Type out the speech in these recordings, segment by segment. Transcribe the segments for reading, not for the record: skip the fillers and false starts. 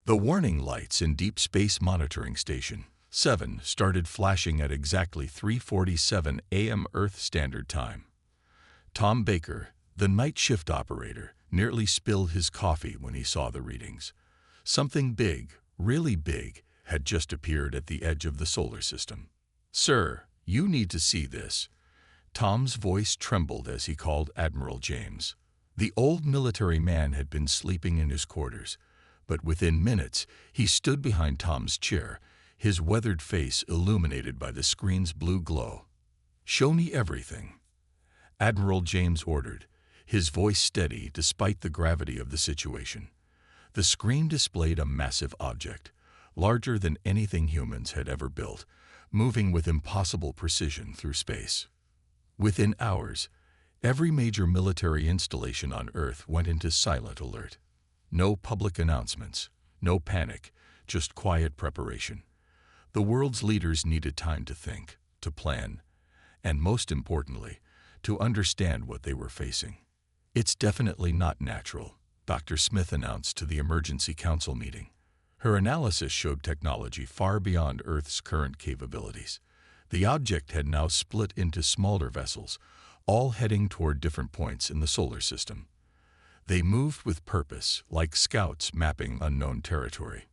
The warning lights in Deep Space Monitoring Station 7 started flashing at exactly 3:47 a.m. Earth Standard Time. Tom Baker, the night shift operator, nearly spilled his coffee when he saw the readings. Something big, really big, had just appeared at the edge of the solar system. "Sir, you need to see this." Tom's voice trembled as he called Admiral James. The old military man had been sleeping in his quarters, but within minutes he stood behind Tom's chair, his weathered face illuminated by the screen's blue glow. "Show me everything," Admiral James ordered, his voice steady despite the gravity of the situation. The screen displayed a massive object, larger than anything humans had ever built, moving with impossible precision through space. Within hours, every major military installation on Earth went into silent alert. No public announcements, no panic, just quiet preparation. The world's leaders needed time to think, to plan, and most importantly, to understand what they were facing. "It's definitely not natural," Dr. Smith announced to the Emergency Council meeting. Her analysis showed technology far beyond Earth's current capabilities. The object had now split into smaller vessels, all heading toward different points in the solar system. They moved with purpose, like scouts mapping unknown territory.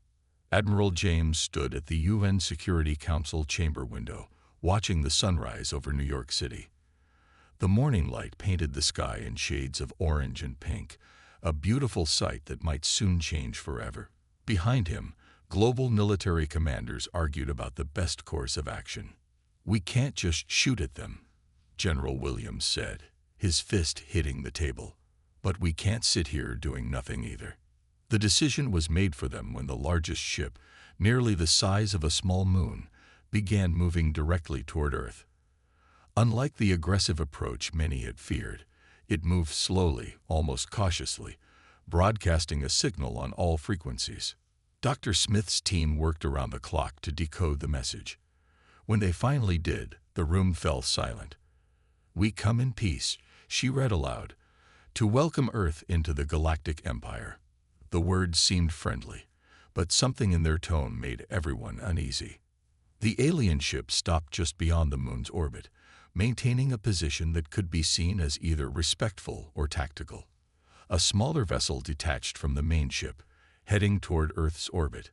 Admiral James stood at the UN Security Council chamber window, watching the sunrise over New York City. The morning light painted the sky in shades of orange and pink, a beautiful sight that might soon change forever. Behind him, global military commanders argued about the best course of action. "We can't just shoot at them," General Williams said, his fist hitting the table. "But we can't sit here doing nothing either." The decision was made for them when the largest ship, nearly the size of a small moon, began moving directly toward Earth. Unlike the aggressive approach many had feared, it moved slowly, almost cautiously, broadcasting a signal on all frequencies. Dr. Smith's team worked around the clock to decode the message. When they finally did, the room fell silent. "We come in peace," she read aloud, "to welcome Earth into the Galactic Empire." The words seemed friendly, but something in their tone made everyone uneasy. The alien ship stopped just beyond the moon's orbit, maintaining a position that could be seen as either respectful or tactical. A smaller vessel detached from the main ship, heading toward Earth's orbit.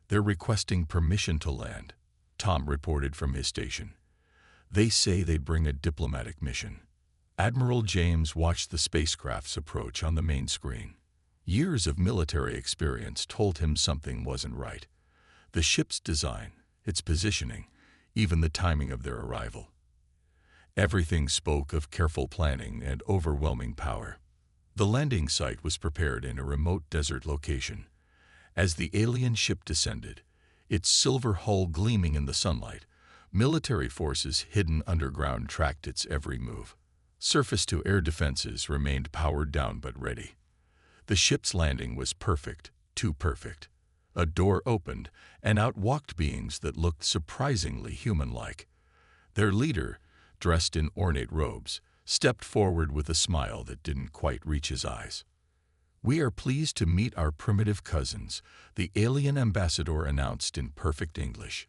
"They're requesting permission to land," Tom reported from his station. "They say they'd bring a diplomatic mission." Admiral James watched the spacecraft's approach on the main screen. Years of military experience told him something wasn't right. The ship's design, its positioning, even the timing of their arrival. Everything spoke of careful planning and overwhelming power. The landing site was prepared in a remote desert location. As the alien ship descended, its silver hull gleaming in the sunlight, military forces hidden underground tracked its every move. Surface-to-air defenses remained powered down but ready. The ship's landing was perfect, too perfect. A door opened, and out walked beings that looked surprisingly human-like. Their leader, dressed in ornate robes, stepped forward with a smile that didn't quite reach his eyes. "We are pleased to meet our primitive cousins," the alien ambassador announced in perfect English.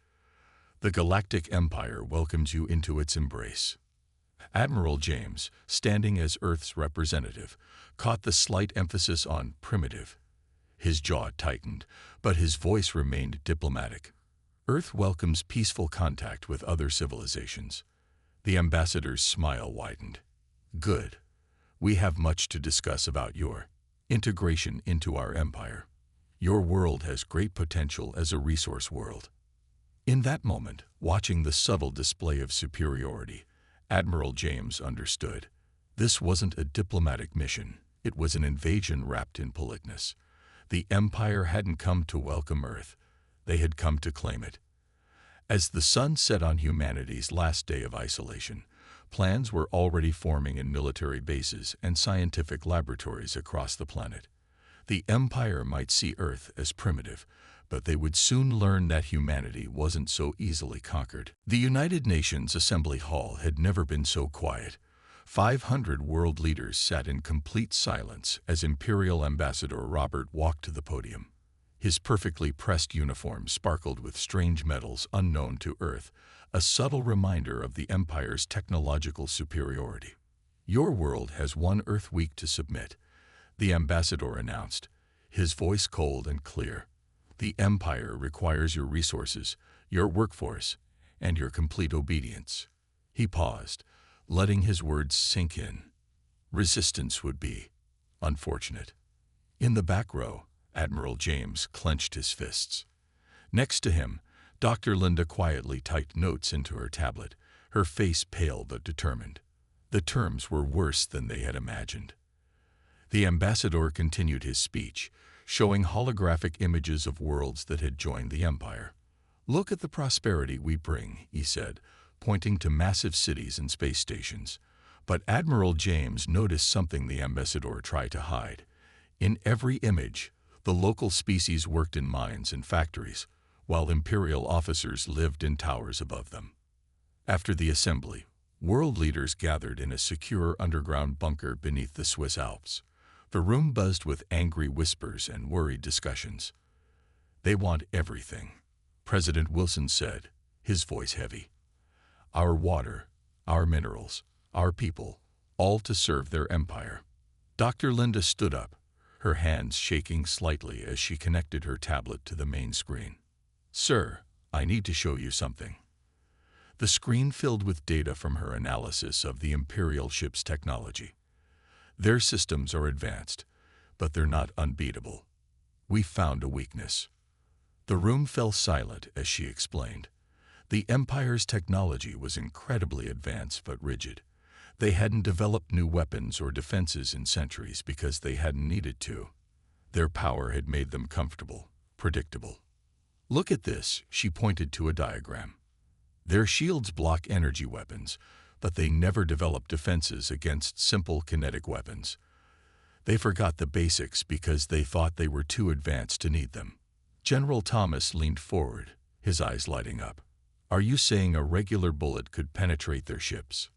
"The Galactic Empire welcomes you into its embrace." Admiral James, standing as Earth's representative, caught the slight emphasis on primitive. His jaw tightened, but his voice remained diplomatic. "Earth welcomes peaceful contact with other civilizations." The ambassador's smile widened. "Good. We have much to discuss about your integration into our empire. Your world has great potential as a resource world." In that moment, watching the subtle display of superiority, Admiral James understood. This wasn't a diplomatic mission. It was an invasion wrapped in politeness. The Empire hadn't come to welcome Earth. They had come to claim it. As the sun set on humanity's last day of isolation, plans were already forming in military bases and scientific laboratories across the planet. The Empire might see Earth as primitive, but they would soon learn that humanity wasn't so easily conquered. The United Nations Assembly Hall had never been so quiet. 500 world leaders sat in complete silence as Imperial Ambassador Robert walked to the podium. His perfectly pressed uniform sparkled with strange metals unknown to Earth, a subtle reminder of the Empire's technological superiority. "Your world has one Earth week to submit," the ambassador announced, his voice cold and clear. "The Empire requires your resources, your workforce, and your complete obedience." He paused, letting his words sink in. Resistance would be unfortunate. In the back row, Admiral James clenched his fists. Next to him, Dr. Linda quietly typed notes into her tablet, her face pale but determined. The terms were worse than they had imagined. The ambassador continued his speech, showing holographic images of worlds that had joined the Empire. "Look at the prosperity we bring," he said, pointing to massive cities and space stations. But Admiral James noticed something the ambassador tried to hide. In every image, the local species worked in mines and factories, while Imperial officers lived in towers above them. After the assembly, world leaders gathered in a secure underground bunker beneath the Swiss Alps. The room buzzed with angry whispers and worried discussions. "They want everything," President Wilson said, his voice heavy. "Our water, our minerals, our people, all to serve their empire." Dr. Linda stood up, her hands shaking slightly as she connected her tablet to the main screen. "Sir, I need to show you something." The screen filled with data from her analysis of the Imperial ship's technology. "Their systems are advanced, but they're not unbeatable. We found a weakness." The room fell silent as she explained. The Empire's technology was incredibly advanced but rigid. They hadn't developed new weapons or defenses in centuries because they hadn't needed to. Their power had made them comfortable, predictable. "Look at this," she pointed to a diagram. "Their shields block energy weapons, but they never developed defenses against simple kinetic weapons. They forgot the basics because they thought they were too advanced to need them." General Thomas leaned forward, his eyes lighting up. "Are you saying a regular bullet could penetrate their ships?"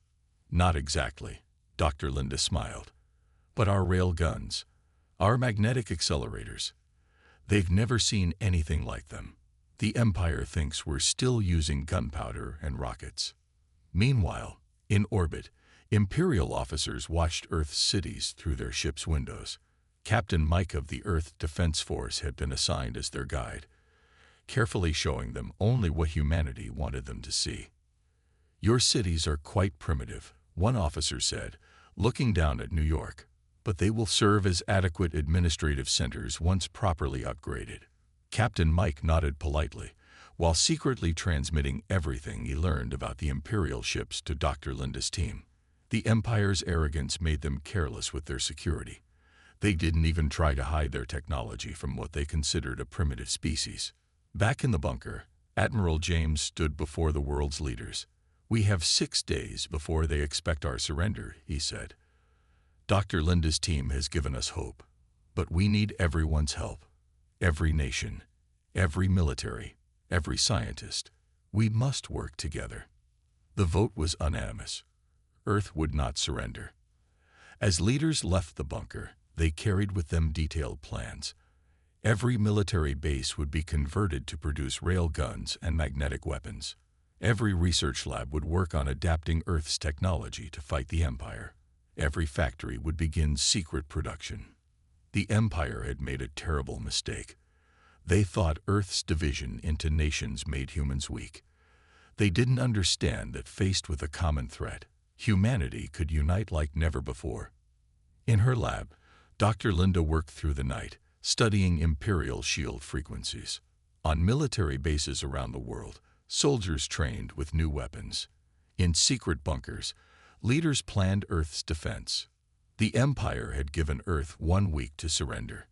"Not exactly," Dr. Linda smiled. "But our rail guns, our magnetic accelerators, they've never seen anything like them. The Empire thinks we're still using gunpowder and rockets." Meanwhile, in orbit, Imperial officers watched Earth's cities through their ships' windows. Captain Mike of the Earth Defense Force had been assigned as their guide, carefully showing them only what humanity wanted them to see. "Your cities are quite primitive," one officer said, looking down at New York, "but they will serve as adequate administrative centers once properly upgraded." Captain Mike nodded politely, while secretly transmitting everything he learned about the Imperial ships to Dr. Linda's team. The Empire's arrogance made them careless with their security. They didn't even try to hide their technology from what they considered a primitive species. Back in the bunker, Admiral James stood before the world's leaders. "We have 6 days before they expect our surrender," he said. "Dr. Linda's team has given us hope, but we need everyone's help. Every nation, every military, every scientist. We must work together." The vote was unanimous. Earth would not surrender. As leaders left the bunker, they carried with them detailed plans. Every military base would be converted to produce rail guns and magnetic weapons. Every research lab would work on adapting Earth's technology to fight the Empire. Every factory would begin secret production. The Empire had made a terrible mistake. They thought Earth's division into nations made humans weak. They didn't understand that faced with a common threat, humanity could unite like never before. In her lab, Dr. Linda worked through the night, studying Imperial shield frequencies. On military bases around the world, soldiers trained with new weapons. In secret bunkers, leaders planned Earth's defense. The Empire had given Earth 1 week to surrender.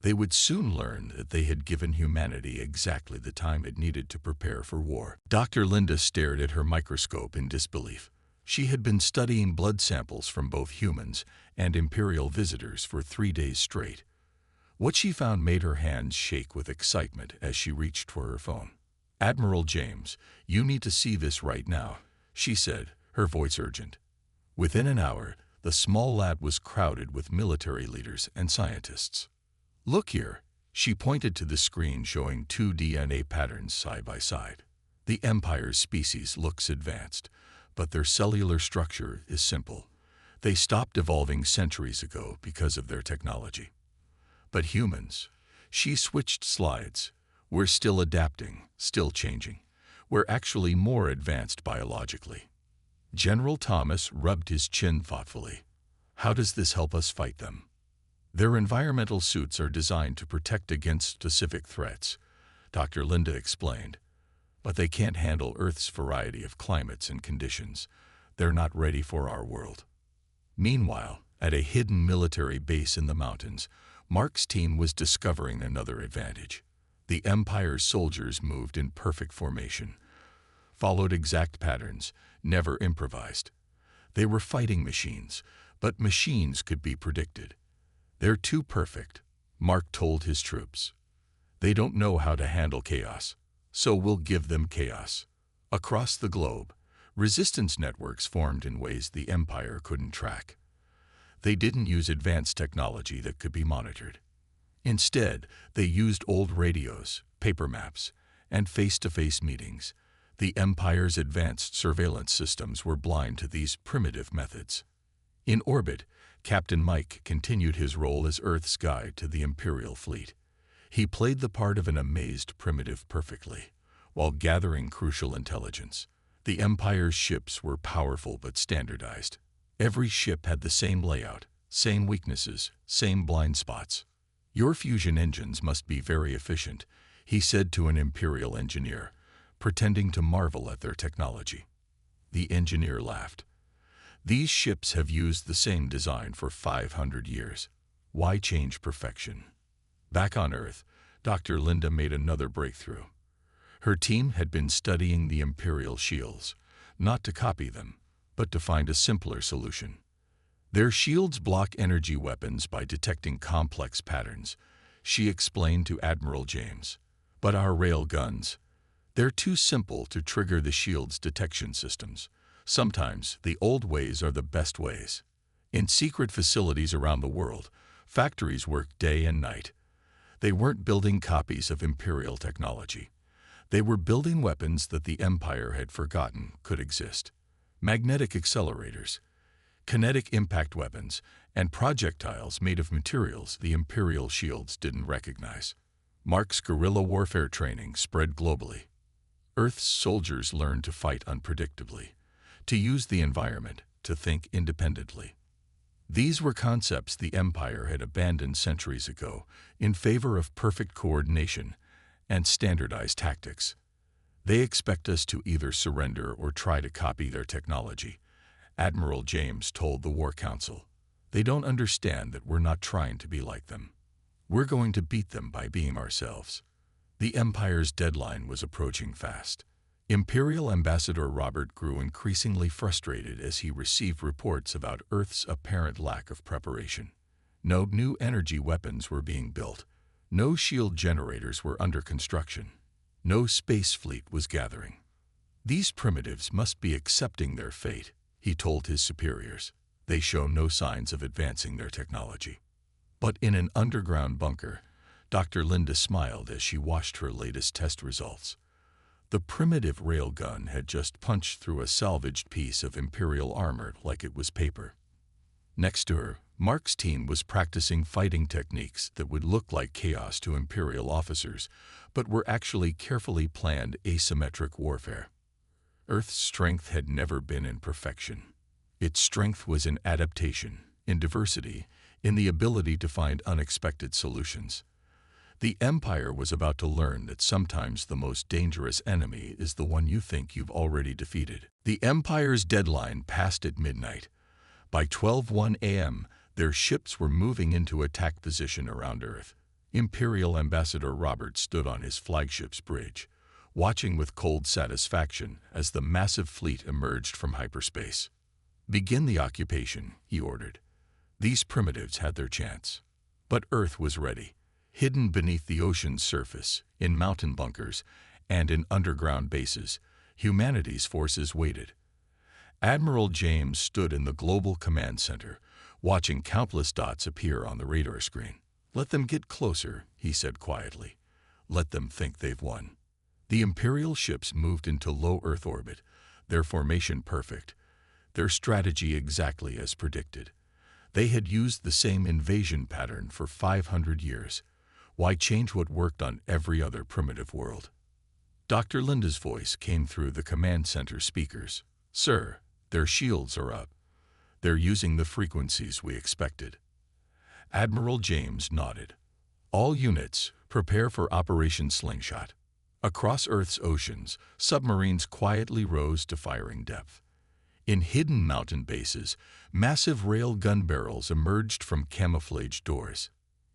They would soon learn that they had given humanity exactly the time it needed to prepare for war. Dr. Linda stared at her microscope in disbelief. She had been studying blood samples from both humans and Imperial visitors for 3 days straight. What she found made her hands shake with excitement as she reached for her phone. "Admiral James, you need to see this right now," she said, her voice urgent. Within an hour, the small lab was crowded with military leaders and scientists. "Look here," She pointed to the screen showing two DNA patterns side by side. The Empire's species looks advanced, but their cellular structure is simple. They stopped evolving centuries ago because of their technology. But humans, she switched slides. We're still adapting, still changing. We're actually more advanced biologically. General Thomas rubbed his chin thoughtfully. How does this help us fight them? Their environmental suits are designed to protect against specific threats, Dr. Linda explained. But they can't handle Earth's variety of climates and conditions. They're not ready for our world. Meanwhile, at a hidden military base in the mountains, Mark's team was discovering another advantage. The Empire's soldiers moved in perfect formation, followed exact patterns, never improvised. They were fighting machines, but machines could be predicted. They're too perfect, Mark told his troops. They don't know how to handle chaos, so we'll give them chaos. Across the globe, resistance networks formed in ways the Empire couldn't track. They didn't use advanced technology that could be monitored. Instead, they used old radios, paper maps, and face-to-face meetings. The Empire's advanced surveillance systems were blind to these primitive methods. In orbit, Captain Mike continued his role as Earth's guide to the Imperial fleet. He played the part of an amazed primitive perfectly, while gathering crucial intelligence. The Empire's ships were powerful but standardized. Every ship had the same layout, same weaknesses, same blind spots. Your fusion engines must be very efficient, he said to an Imperial engineer, pretending to marvel at their technology. The engineer laughed. These ships have used the same design for 500 years. Why change perfection? Back on Earth, Dr. Linda made another breakthrough. Her team had been studying the Imperial shields, not to copy them, but to find a simpler solution. Their shields block energy weapons by detecting complex patterns, she explained to Admiral James. But our rail guns, they're too simple to trigger the shield's detection systems. Sometimes the old ways are the best ways. In secret facilities around the world, factories worked day and night. They weren't building copies of Imperial technology. They were building weapons that the Empire had forgotten could exist. Magnetic accelerators, kinetic impact weapons, and projectiles made of materials the Imperial shields didn't recognize. Mark's guerrilla warfare training spread globally. Earth's soldiers learned to fight unpredictably, to use the environment, to think independently. These were concepts the Empire had abandoned centuries ago in favor of perfect coordination and standardized tactics. They expect us to either surrender or try to copy their technology, Admiral James told the War Council. They don't understand that we're not trying to be like them. We're going to beat them by being ourselves. The Empire's deadline was approaching fast. Imperial Ambassador Robert grew increasingly frustrated as he received reports about Earth's apparent lack of preparation. No new energy weapons were being built. No shield generators were under construction. No space fleet was gathering. These primitives must be accepting their fate, he told his superiors. They show no signs of advancing their technology. But in an underground bunker, Dr. Linda smiled as she watched her latest test results. The primitive railgun had just punched through a salvaged piece of Imperial armor like it was paper. Next to her, Mark's team was practicing fighting techniques that would look like chaos to Imperial officers, but were actually carefully planned asymmetric warfare. Earth's strength had never been in perfection. Its strength was in adaptation, in diversity, in the ability to find unexpected solutions. The Empire was about to learn that sometimes the most dangerous enemy is the one you think you've already defeated. The Empire's deadline passed at midnight. By 12:01 a.m., their ships were moving into attack position around Earth. Imperial Ambassador Robert stood on his flagship's bridge, watching with cold satisfaction as the massive fleet emerged from hyperspace. "Begin the occupation," he ordered. These primitives had their chance. But Earth was ready. Hidden beneath the ocean's surface, in mountain bunkers, and in underground bases, humanity's forces waited. Admiral James stood in the Global Command Center, watching countless dots appear on the radar screen. "Let them get closer," he said quietly. "Let them think they've won." The Imperial ships moved into low Earth orbit, their formation perfect, their strategy exactly as predicted. They had used the same invasion pattern for 500 years. Why change what worked on every other primitive world? Dr. Linda's voice came through the command center speakers. "Sir, their shields are up. They're using the frequencies we expected." Admiral James nodded. "All units, prepare for Operation Slingshot." Across Earth's oceans, submarines quietly rose to firing depth. In hidden mountain bases, massive rail gun barrels emerged from camouflaged doors.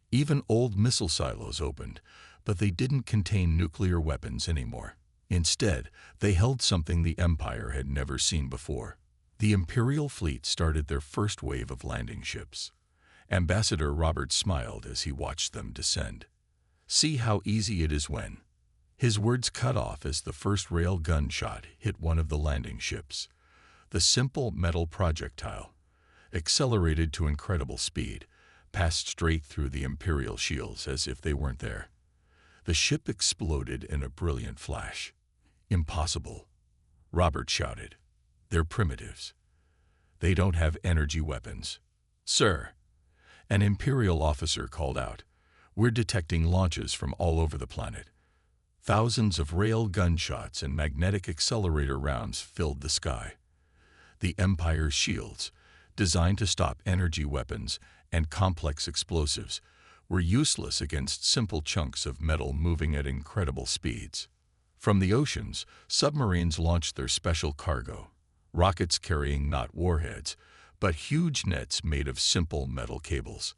Even old missile silos opened, but they didn't contain nuclear weapons anymore. Instead, they held something the Empire had never seen before. The Imperial fleet started their first wave of landing ships. Ambassador Robert smiled as he watched them descend. "See how easy it is when..." His words cut off as the first rail gun shot hit one of the landing ships. The simple metal projectile, accelerated to incredible speed, passed straight through the Imperial shields as if they weren't there. The ship exploded in a brilliant flash. "Impossible," Robert shouted. "They're primitives. They don't have energy weapons." "Sir," an Imperial officer called out, "we're detecting launches from all over the planet." Thousands of rail gunshots and magnetic accelerator rounds filled the sky. The Empire's shields, designed to stop energy weapons and complex explosives, were useless against simple chunks of metal moving at incredible speeds. From the oceans, submarines launched their special cargo, rockets carrying not warheads, but huge nets made of simple metal cables.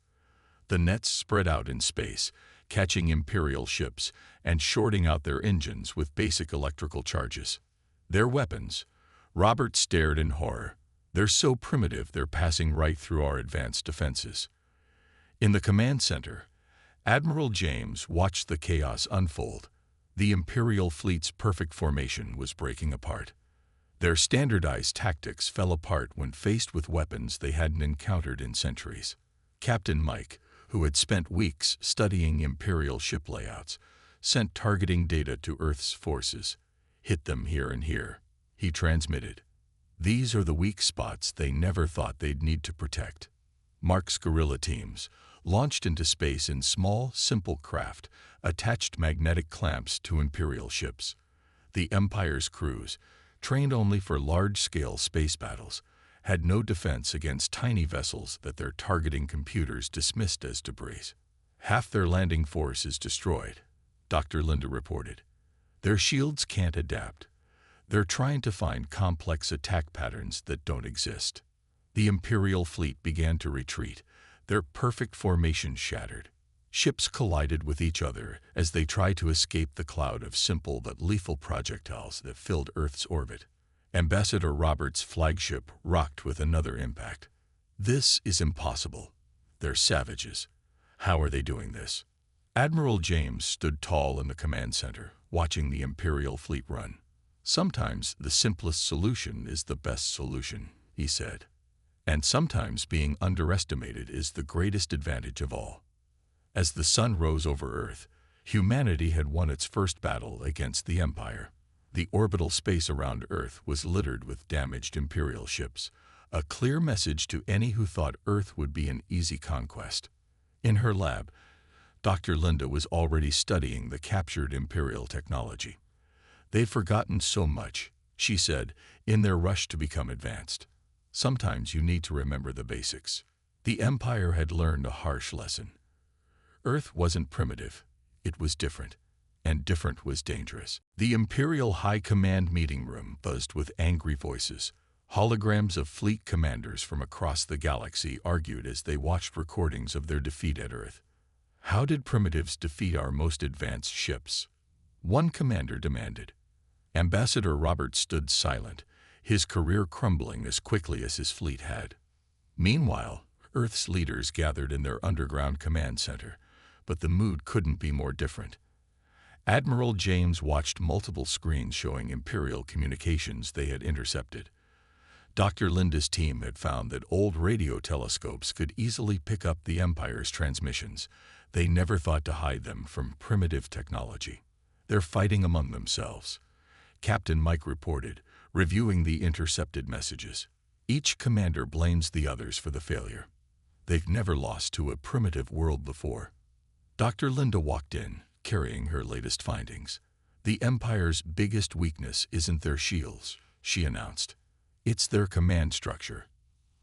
The nets spread out in space, catching Imperial ships and shorting out their engines with basic electrical charges. Their weapons, Robert stared in horror. "They're so primitive they're passing right through our advanced defenses." In the command center, Admiral James watched the chaos unfold. The Imperial fleet's perfect formation was breaking apart. Their standardized tactics fell apart when faced with weapons they hadn't encountered in centuries. Captain Mike, who had spent weeks studying Imperial ship layouts, sent targeting data to Earth's forces. "Hit them here and here," he transmitted. "These are the weak spots they never thought they'd need to protect." Mark's guerrilla teams, launched into space in small, simple craft, attached magnetic clamps to Imperial ships. The Empire's crews, trained only for large-scale space battles, had no defense against tiny vessels that their targeting computers dismissed as debris. "Half their landing force is destroyed," Dr. Linda reported. "Their shields can't adapt. They're trying to find complex attack patterns that don't exist." The Imperial fleet began to retreat, their perfect formation shattered. Ships collided with each other as they tried to escape the cloud of simple but lethal projectiles that filled Earth's orbit. Ambassador Robert's flagship rocked with another impact. "This is impossible. They're savages. How are they doing this?" Admiral James stood tall in the command center, watching the Imperial fleet run. "Sometimes the simplest solution is the best solution," he said. "And sometimes being underestimated is the greatest advantage of all." As the sun rose over Earth, humanity had won its first battle against the Empire. The orbital space around Earth was littered with damaged Imperial ships, a clear message to any who thought Earth would be an easy conquest. In her lab, Dr. Linda was already studying the captured Imperial technology. "They've forgotten so much," she said, "in their rush to become advanced. Sometimes you need to remember the basics." The Empire had learned a harsh lesson. Earth wasn't primitive, it was different. And different was dangerous. The Imperial High Command meeting room buzzed with angry voices. Holograms of fleet commanders from across the galaxy argued as they watched recordings of their defeat at Earth. "How did primitives defeat our most advanced ships?" one commander demanded. Ambassador Robert stood silent, his career crumbling as quickly as his fleet had. Meanwhile, Earth's leaders gathered in their underground command center, but the mood couldn't be more different. Admiral James watched multiple screens showing Imperial communications they had intercepted. Dr. Linda's team had found that old radio telescopes could easily pick up the Empire's transmissions. They never thought to hide them from primitive technology. They're fighting among themselves. Captain Mike reported, reviewing the intercepted messages. Each commander blames the others for the failure. They've never lost to a primitive world before. Dr. Linda walked in, carrying her latest findings. The Empire's biggest weakness isn't their shields, she announced. It's their command structure.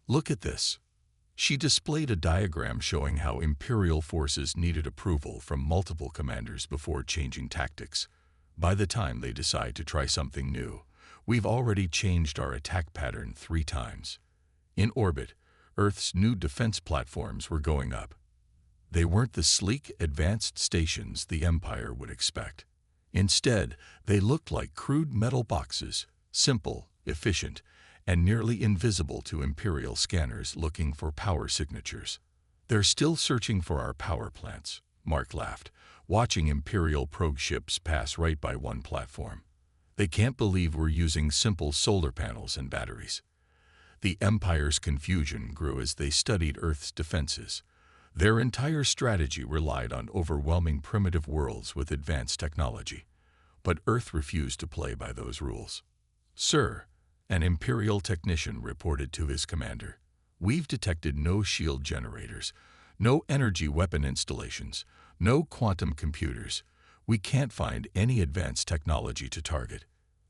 Look at this. She displayed a diagram showing how Imperial forces needed approval from multiple commanders before changing tactics. By the time they decide to try something new, we've already changed our attack pattern 3 times. In orbit, Earth's new defense platforms were going up. They weren't the sleek, advanced stations the Empire would expect. Instead, they looked like crude metal boxes, simple, efficient, and nearly invisible to Imperial scanners looking for power signatures. They're still searching for our power plants, Mark laughed, watching Imperial probe ships pass right by one platform. They can't believe we're using simple solar panels and batteries. The Empire's confusion grew as they studied Earth's defenses. Their entire strategy relied on overwhelming primitive worlds with advanced technology. But Earth refused to play by those rules. "Sir," an Imperial technician reported to his commander, "we've detected no shield generators, no energy weapon installations, no quantum computers. We can't find any advanced technology to target."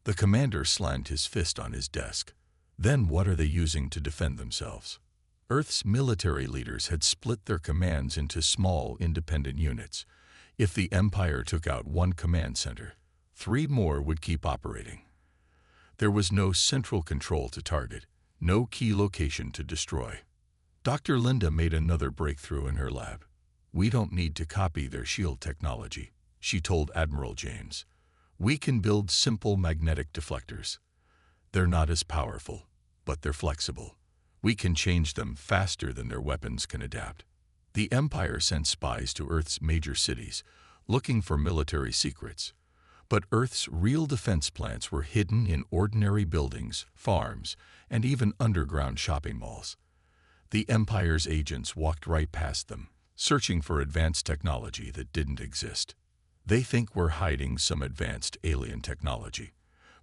The commander slammed his fist on his desk. Then what are they using to defend themselves? Earth's military leaders had split their commands into small, independent units. If the Empire took out one command center, 3 more would keep operating. There was no central control to target, no key location to destroy. Dr. Linda made another breakthrough in her lab. "We don't need to copy their shield technology," she told Admiral James. "We can build simple magnetic deflectors. They're not as powerful, but they're flexible. We can change them faster than their weapons can adapt." The Empire sent spies to Earth's major cities, looking for military secrets. But Earth's real defense plants were hidden in ordinary buildings, farms, and even underground shopping malls. The Empire's agents walked right past them, searching for advanced technology that didn't exist. "They think we're hiding some advanced alien technology,"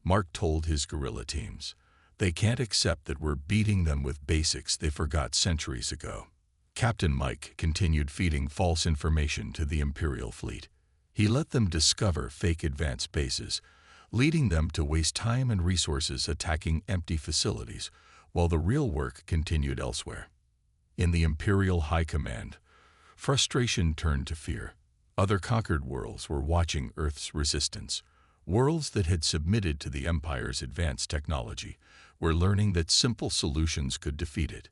Mark told his guerrilla teams. "They can't accept that we're beating them with basics they forgot centuries ago." Captain Mike continued feeding false information to the Imperial fleet. He let them discover fake advanced bases, leading them to waste time and resources attacking empty facilities, while the real work continued elsewhere. In the Imperial High Command, frustration turned to fear. Other conquered worlds were watching Earth's resistance. Worlds that had submitted to the Empire's advanced technology were learning that simple solutions could defeat it.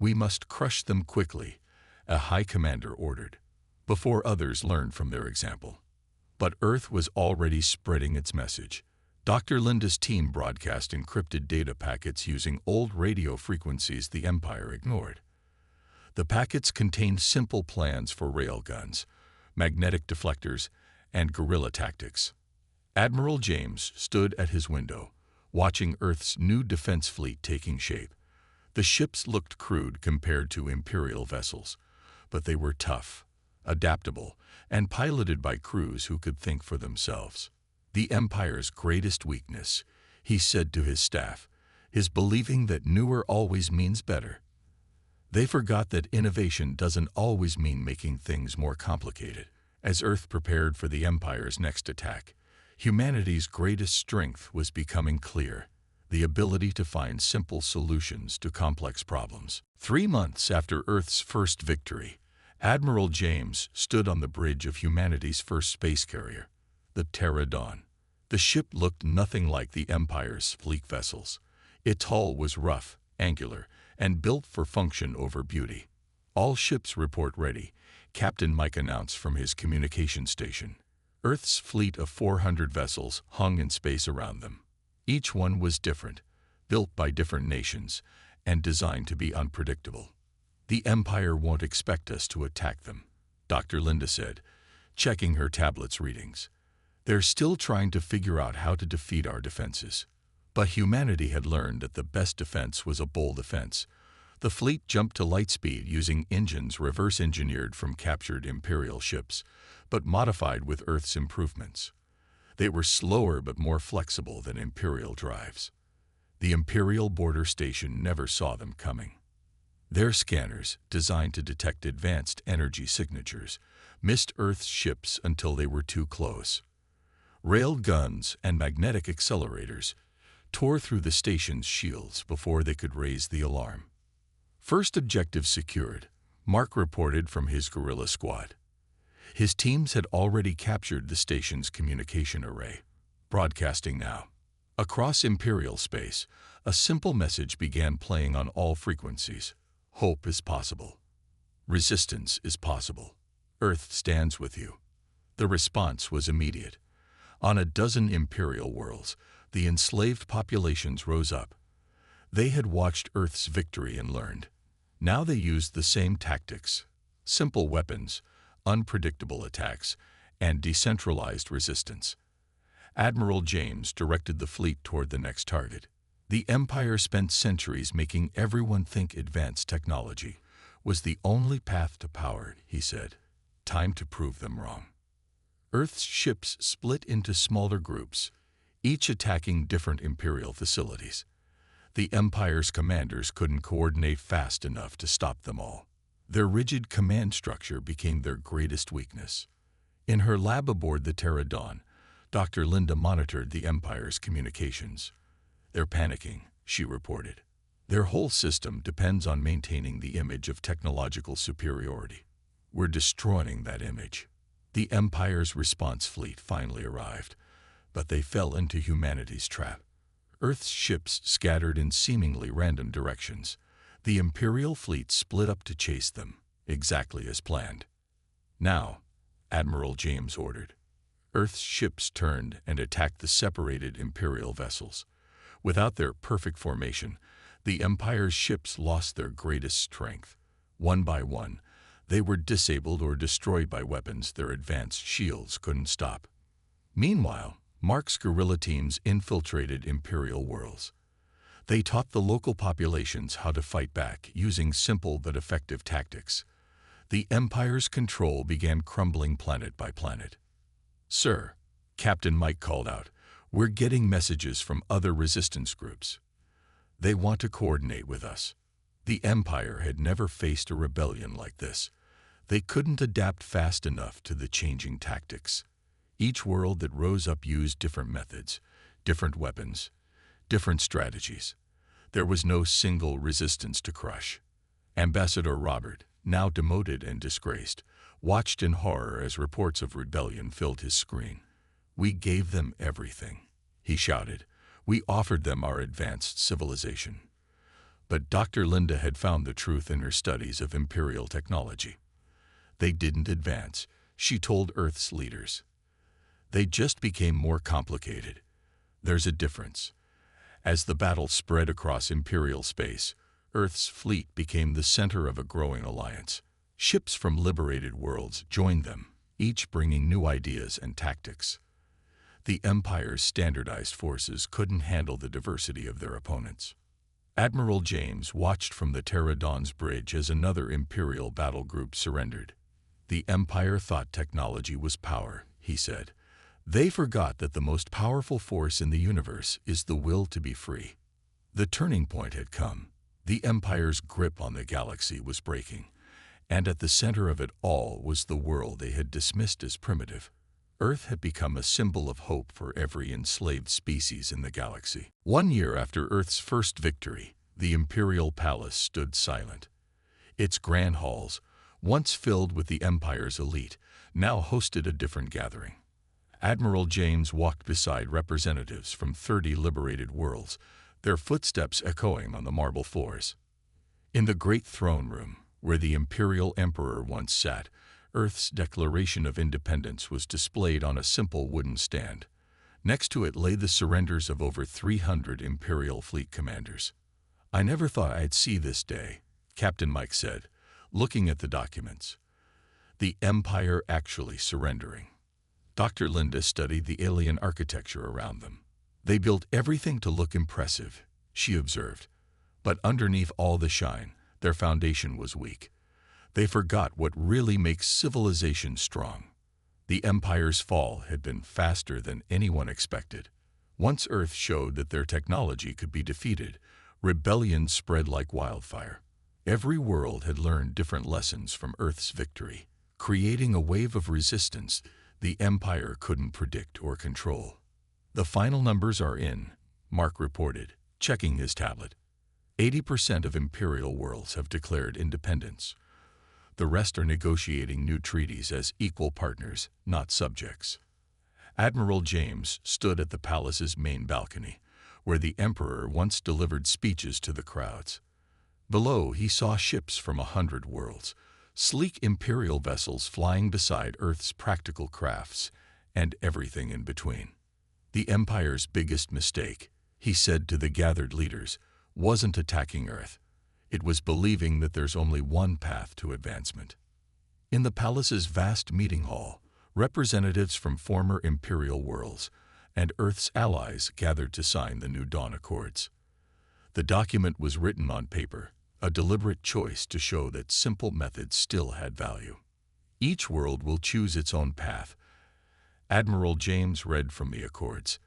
"We must crush them quickly," a High Commander ordered, before others learned from their example. But Earth was already spreading its message. Dr. Linda's team broadcast encrypted data packets using old radio frequencies the Empire ignored. The packets contained simple plans for railguns, magnetic deflectors, and guerrilla tactics. Admiral James stood at his window, watching Earth's new defense fleet taking shape. The ships looked crude compared to Imperial vessels, but they were tough, adaptable, and piloted by crews who could think for themselves. "The Empire's greatest weakness," he said to his staff, "is believing that newer always means better." They forgot that innovation doesn't always mean making things more complicated. As Earth prepared for the Empire's next attack, humanity's greatest strength was becoming clear: the ability to find simple solutions to complex problems. 3 months after Earth's first victory, Admiral James stood on the bridge of humanity's first space carrier, the Terra Dawn. The ship looked nothing like the Empire's sleek vessels. Its hull was rough, angular, and built for function over beauty. "All ships report ready," Captain Mike announced from his communication station. Earth's fleet of 400 vessels hung in space around them. Each one was different, built by different nations, and designed to be unpredictable. "The Empire won't expect us to attack them," Dr. Linda said, checking her tablet's readings. "They're still trying to figure out how to defeat our defenses. But humanity had learned that the best defense was a bold offense. The fleet jumped to light speed using engines reverse-engineered from captured Imperial ships, but modified with Earth's improvements. They were slower but more flexible than Imperial drives. The Imperial border station never saw them coming. Their scanners, designed to detect advanced energy signatures, missed Earth's ships until they were too close. Railed guns and magnetic accelerators tore through the station's shields before they could raise the alarm. First objective secured, Mark reported from his guerrilla squad. His teams had already captured the station's communication array, broadcasting now. Across Imperial space, a simple message began playing on all frequencies. Hope is possible. Resistance is possible. Earth stands with you. The response was immediate. On a dozen Imperial worlds, the enslaved populations rose up. They had watched Earth's victory and learned. Now they used the same tactics: simple weapons, unpredictable attacks, and decentralized resistance. Admiral James directed the fleet toward the next target. The Empire spent centuries making everyone think advanced technology was the only path to power, he said. Time to prove them wrong. Earth's ships split into smaller groups, each attacking different Imperial facilities. The Empire's commanders couldn't coordinate fast enough to stop them all. Their rigid command structure became their greatest weakness. In her lab aboard the Terra Dawn, Dr. Linda monitored the Empire's communications. "They're panicking," she reported. "Their whole system depends on maintaining the image of technological superiority. We're destroying that image." The Empire's response fleet finally arrived, but they fell into humanity's trap. Earth's ships scattered in seemingly random directions. The Imperial fleet split up to chase them, exactly as planned. "Now," Admiral James ordered. Earth's ships turned and attacked the separated Imperial vessels. Without their perfect formation, the Empire's ships lost their greatest strength. One by one, they were disabled or destroyed by weapons their advanced shields couldn't stop. Meanwhile, Mark's guerrilla teams infiltrated Imperial worlds. They taught the local populations how to fight back using simple but effective tactics. The Empire's control began crumbling planet by planet. "Sir," Captain Mike called out, "we're getting messages from other resistance groups. They want to coordinate with us." The Empire had never faced a rebellion like this. They couldn't adapt fast enough to the changing tactics. Each world that rose up used different methods, different weapons, different strategies. There was no single resistance to crush. Ambassador Robert, now demoted and disgraced, watched in horror as reports of rebellion filled his screen. "We gave them everything," he shouted. "We offered them our advanced civilization." But Dr. Linda had found the truth in her studies of Imperial technology. They didn't advance, she told Earth's leaders. They just became more complicated. There's a difference. As the battle spread across Imperial space, Earth's fleet became the center of a growing alliance. Ships from liberated worlds joined them, each bringing new ideas and tactics. The Empire's standardized forces couldn't handle the diversity of their opponents. Admiral James watched from the Terra Dawn's bridge as another Imperial battle group surrendered. "The Empire thought technology was power," he said. "They forgot that the most powerful force in the universe is the will to be free." The turning point had come. The Empire's grip on the galaxy was breaking, and at the center of it all was the world they had dismissed as primitive. Earth had become a symbol of hope for every enslaved species in the galaxy. 1 year after Earth's first victory, the Imperial Palace stood silent. Its grand halls, once filled with the Empire's elite, now hosted a different gathering. Admiral James walked beside representatives from 30 liberated worlds, their footsteps echoing on the marble floors. In the great throne room, where the Imperial Emperor once sat, Earth's Declaration of Independence was displayed on a simple wooden stand. Next to it lay the surrenders of over 300 Imperial fleet commanders. "I never thought I'd see this day," Captain Mike said, looking at the documents. The Empire actually surrendering. Dr. Linda studied the alien architecture around them. They built everything to look impressive, she observed. But underneath all the shine, their foundation was weak. They forgot what really makes civilization strong. The Empire's fall had been faster than anyone expected. Once Earth showed that their technology could be defeated, rebellion spread like wildfire. Every world had learned different lessons from Earth's victory, creating a wave of resistance the Empire couldn't predict or control. The final numbers are in, Mark reported, checking his tablet. 80% of Imperial worlds have declared independence. The rest are negotiating new treaties as equal partners, not subjects. Admiral James stood at the palace's main balcony, where the Emperor once delivered speeches to the crowds. Below, he saw ships from 100 worlds, sleek Imperial vessels flying beside Earth's practical crafts, and everything in between. The Empire's biggest mistake, he said to the gathered leaders, wasn't attacking Earth. It was believing that there's only one path to advancement. In the palace's vast meeting hall, representatives from former Imperial worlds and Earth's allies gathered to sign the New Dawn Accords. The document was written on paper, a deliberate choice to show that simple methods still had value. Each world will choose its own path. Admiral James read from the Accords.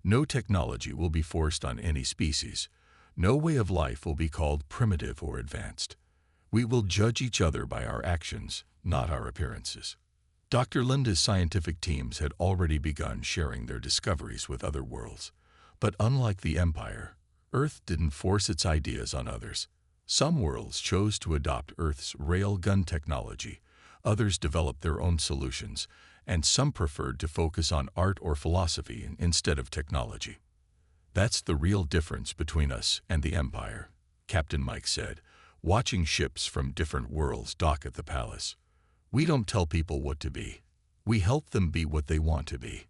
No technology will be forced on any species. No way of life will be called primitive or advanced. We will judge each other by our actions, not our appearances. Dr. Linda's scientific teams had already begun sharing their discoveries with other worlds. But unlike the Empire, Earth didn't force its ideas on others. Some worlds chose to adopt Earth's railgun technology, others developed their own solutions, and some preferred to focus on art or philosophy instead of technology. That's the real difference between us and the Empire, Captain Mike said, watching ships from different worlds dock at the palace. We don't tell people what to be. We help them be what they want to be.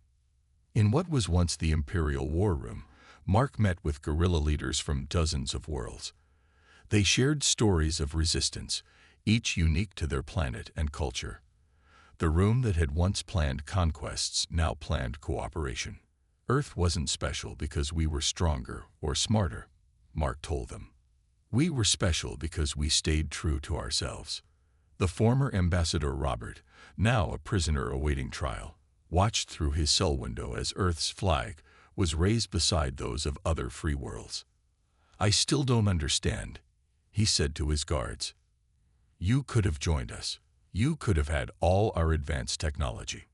In what was once the Imperial War Room, Mark met with guerrilla leaders from dozens of worlds. They shared stories of resistance, each unique to their planet and culture. The room that had once planned conquests now planned cooperation. Earth wasn't special because we were stronger or smarter, Mark told them. We were special because we stayed true to ourselves. The former Ambassador Robert, now a prisoner awaiting trial, watched through his cell window as Earth's flag was raised beside those of other free worlds. I still don't understand, he said to his guards. You could have joined us. You could have had all our advanced technology.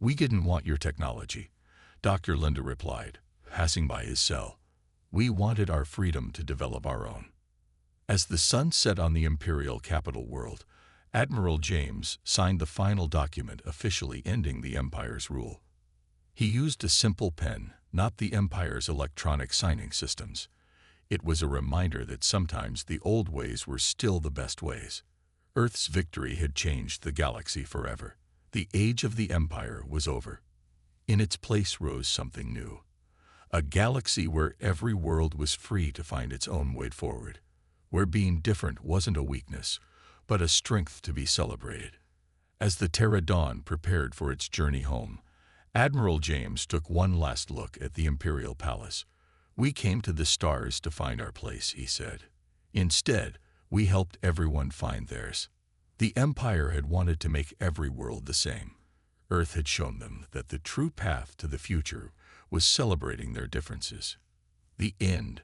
We didn't want your technology, Dr. Linda replied, passing by his cell. We wanted our freedom to develop our own. As the sun set on the Imperial capital world, Admiral James signed the final document officially ending the Empire's rule. He used a simple pen, not the Empire's electronic signing systems. It was a reminder that sometimes the old ways were still the best ways. Earth's victory had changed the galaxy forever. The age of the Empire was over. In its place rose something new. A galaxy where every world was free to find its own way forward, where being different wasn't a weakness, but a strength to be celebrated. As the Terra Dawn prepared for its journey home, Admiral James took one last look at the Imperial Palace. We came to the stars to find our place, he said. Instead, we helped everyone find theirs. The Empire had wanted to make every world the same. Earth had shown them that the true path to the future was celebrating their differences. The end.